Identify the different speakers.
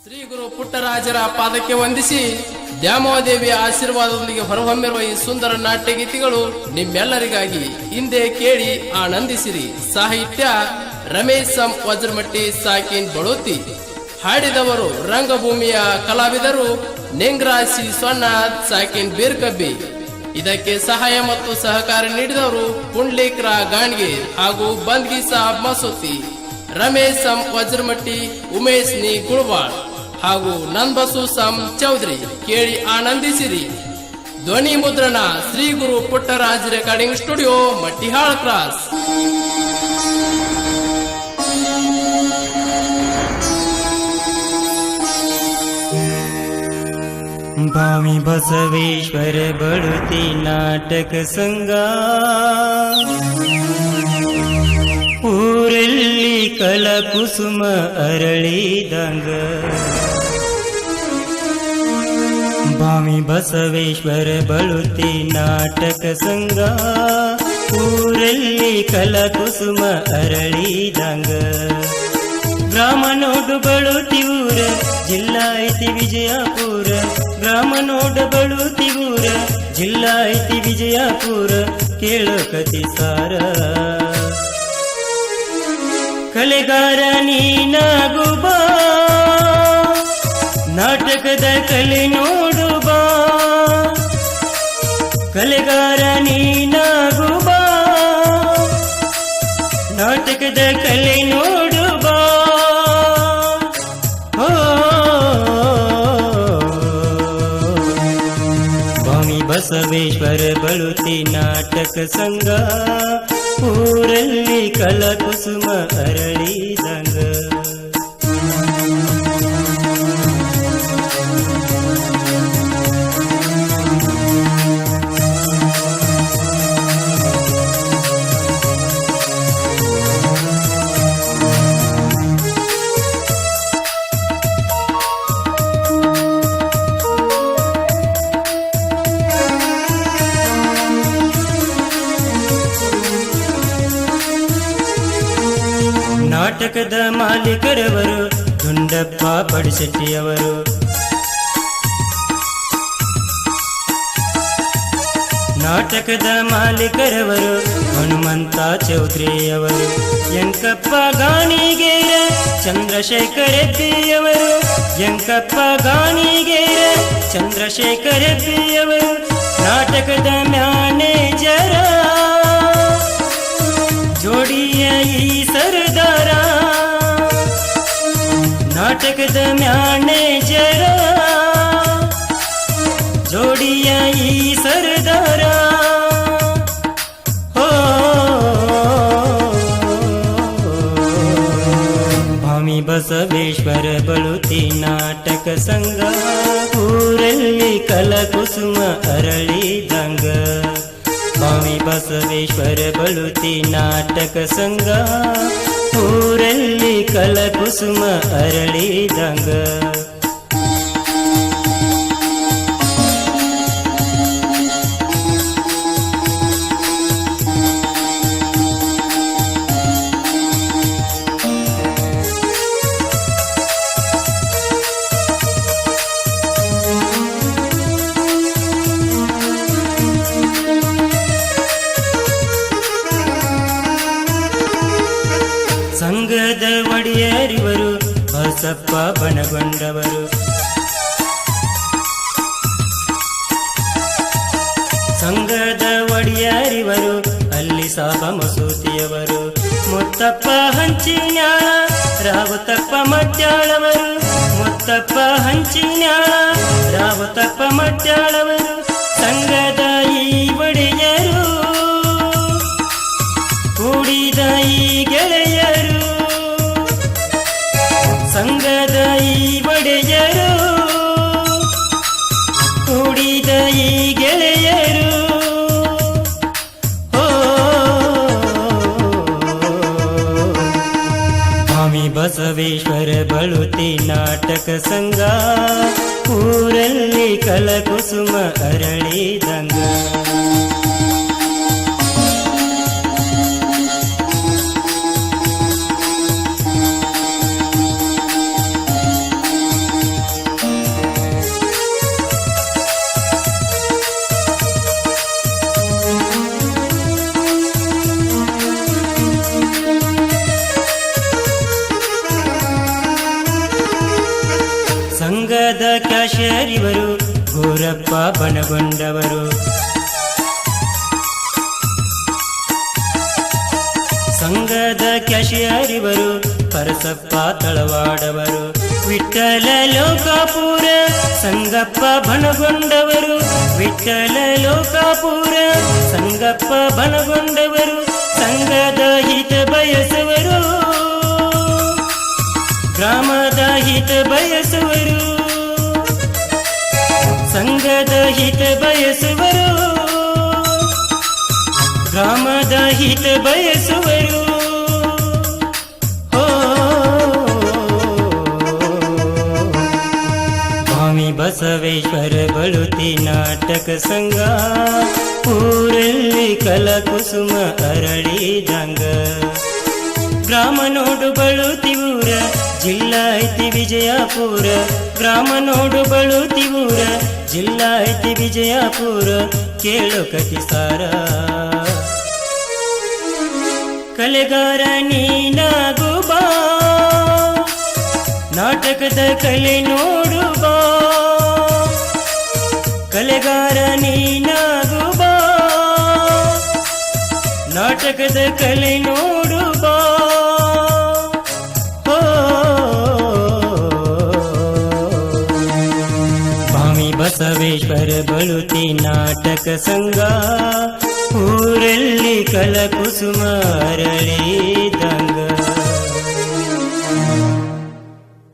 Speaker 1: ಶ್ರೀ ಗುರು ಪುಟ್ಟರಾಜರ ಪಾದಕ್ಕೆ ವಂದಿಸಿ ದ್ಯಾಮೋದೇವಿಯ ಆಶೀರ್ವಾದದೊಂದಿಗೆ ಹೊರಹೊಮ್ಮಿರುವ ಈ ಸುಂದರ ನಾಟ್ಯಗೀತಿಗಳು ನಿಮ್ಮೆಲ್ಲರಿಗಾಗಿ ಹಿಂದೆ ಕೇಳಿ ಆನಂದಿಸಿರಿ. ಸಾಹಿತ್ಯ ರಮೇಶ್ ಎಂ ವಜ್ರಮಟ್ಟಿ ಸಾಕಿನ್ ಬಡೋತಿ. ಹಾಡಿದವರು ರಂಗಭೂಮಿಯ ಕಲಾವಿದರು ನಿಂಗ್ರಾಸಿ ಸೊನ್ನಾಥ್ ಸಾಕಿನ್ ಬೀರ್ಕಬ್ಬಿ. ಇದಕ್ಕೆ ಸಹಾಯ ಮತ್ತು ಸಹಕಾರ ನೀಡಿದವರು ಪುಂಡ್ಲಿಕ್ರ ಗಾಣ್ಗೆ ಹಾಗೂ ಬಂದ್ಗಿ ಸಾಬ್ ಮಸೂತಿ, ರಮೇಶ್ ಎಂ ವಜ್ರಮಟ್ಟಿ, ಉಮೇಶ್ ನಿ ಗುಳ್ವಾಳ್ ಹಾಗೂ ನಂದಬಸು ಸಂ ಚೌಧರಿ. ಕೇಳಿ ಆನಂದಿಸಿರಿ. ಧ್ವನಿ ಮುದ್ರಣ Shri Guru Puttaraj recording studio, Mattihal cross.
Speaker 2: ಭಾವಿ ಬಸವೇಶ್ವರ ಬಳುತಿ ನಾಟಕ ಸಂಘ ಊರಲ್ಲಿ ಕಲಕುಸುಮ ಅರಳಿದಂಗ. ಭಾವಿ ಬಸವೇಶ್ವರ ಬಳುತಿ ನಾಟಕ ಸಂಘ ಊರಲ್ಲಿ ಕಲಕುಸುಮ ಅರಳಿದಂಗ. ಗ್ರಾಮ ನೋಡು ಬಳುತಿ ಊರ, ಜಿಲ್ಲಾ ಐತಿ ವಿಜಯಪುರ. ಗ್ರಾಮ ನೋಡ ಬಳುತಿ ಊರ, ಜಿಲ್ಲಾ ಐತಿ ವಿಜಯಪುರ. ಕೇಳೋ ಕತಿ ಸಾರ ಕಲೆಗಾರ ನೀನಾಗು ಬಾ, ನಾಟಕದ ಕಲೆ ನೋಡು ಬಾ. ಕಲೆಗಾರ ನೀನಾಗು ಬಾ, ನಾಟಕದ ಕಲೆ ನೋಡು ಬಾ. ಭಾವಿ ಬಸವೇಶ್ವರ ಬಳುತಿ ನಾಟಕ ಸಂಘ ಊರಲ್ಲಿ ಕಲಕುಸುಮ ಅರಳಿದಂಗ. ನಾಟಕದ ಮಾಲೀಕರವರು ಗುಂಡಪ್ಪ ಬಡಿಶೆಟ್ಟಿಯವರು. ನಾಟಕದ ಮಾಲೀಕರವರು ಹನುಮಂತ ಚೌಧರಿಯವರು. ಯಂಕಪ್ಪ ಗಾಣಿಗೇರ ಚಂದ್ರಶೇಖರ ಹೆಬ್ಬಿಯವರು. ಯಂಕಪ್ಪ ಗಾಣಿಗೇರ ಚಂದ್ರಶೇಖರ ಹೆಬ್ಬಿಯವರು. ನಾಟಕದ ಮ್ಯಾನೇಜರ ಜೋಡಿಯ ಈ ಸರ್ದಾರ. ನಾಟಕದ ಮ್ಯಾನೇಜರ ಜೋಡಿಯ ಈ ಸರ್ದಾರ. ಭಾವಿ ಬಸವೇಶ್ವರ ಬಳುತಿ ನಾಟಕ ಸಂಘ ಊರಲ್ಲಿ ಕಲಕುಸುಮ ಅರಳಿದಂಗ. ಭಾವಿ ಬಸವೇಶ್ವರ ಬಳುತಿ ನಾಟಕ ಸಂಘ ಊರಲ್ಲಿ ಕಲಕುಸುಮ ಅರಳಿದಂಗ. ಸಂಘದ ಒಡೆಯರಿವರು ಬಸಪ್ಪ ಬಣಗೊಂಡವರು. ಸಂಘದ ಒಡೆಯರಿವರು ಅಲ್ಲಿ ಸಾಬ ಮಸೂತಿಯವರು. ಮುತ್ತಪ್ಪ ಹಂಚಿನ್ಯಾಳ ರಾವತಪ್ಪ ಮಟ್ಯಾಳವರು. ಮುತ್ತಪ್ಪ ಹಂಚಿನ್ಯಾಳ ರಾವತಪ್ಪ ಮಟ್ಯಾಳವರು. ಸಂಘದ ಈ ಒಡೆಯರು ಕೂಡಿದ ಈ ಗೆಳೆಯರು. ಸಂಘದ ಈ ಒಡೆಯರು ಕೂಡಿದ ಈ ಗೆಳೆಯರು. ಭಾವಿ ಬಸವೇಶ್ವರ ಬಳುತಿ ನಾಟಕ ಸಂಘ ಊರಲ್ಲಿ ಕಲಕುಸುಮ ಅರಳಿದಂಗ. ಸಂಘದ ಕ್ಯಾಶಿಯರ್ ಇವರು ಗೋರಪ್ಪ ಬನಗೊಂಡವರು. ಸಂಘದ ಕ್ಯಾಶಿಯರ್ ಇವರು ಪರಸಪ್ಪ ತಳವಾಡವರು. ವಿಠ್ಠಲ ಲೋಕಾಪುರ ಸಂಗಪ್ಪ ಬನಗೊಂಡವರು. ವಿಠ್ಠಲ ಲೋಕಾಪುರ ಸಂಗಪ್ಪ ಬನಗೊಂಡವರು. ಸಂಘದ ಹಿತ ಬಯಸುವರು, ಗ್ರಾಮದ ಹಿತ ಬಯಸುವರು. ಸಂಘದ ಹಿತ ಬಯಸುವರು, ಗ್ರಾಮದ ಹಿತ ಬಯಸುವರು. ಸ್ವಾಮಿ ಬಸವೇಶ್ವರ ಬಳುತಿ ನಾಟಕ ಸಂಘ ಊರಲ್ಲಿ ಕಲಕುಸುಮ ಅರಳಿದಂಗ. ಗ್ರಾಮ ನೋಡು ಬಳುತಿ ಊರ, ಜಿಲ್ಲಾ ಐತಿ ವಿಜಯಪುರ. ಗ್ರಾಮ ನೋಡು ಬಳುತಿ ಊರ, ಜಿಲ್ಲಾ ಐತಿ ವಿಜಯಪುರ. ಕೇಳು ಕತಿ ಸಾರ, ಕಲೆಗಾರ ನೀನಾಗು ಬಾ, ನಾಟಕದ ಕಲೆ ನೋಡು ಬಾ. ಕಲೆಗಾರ ನೀನಾಗು ಬಾ, ನಾಟಕದ ಕಲೆ ನೋಡು ಬಾ. ಸ್ವಾಮಿ ಬಸವೇಶ್ವರ ಬಳುತಿ ನಾಟಕ ಸಂಘ ಊರಲ್ಲಿ ಕಲಕುಸುಮ ಅರಳಿದಂಗ.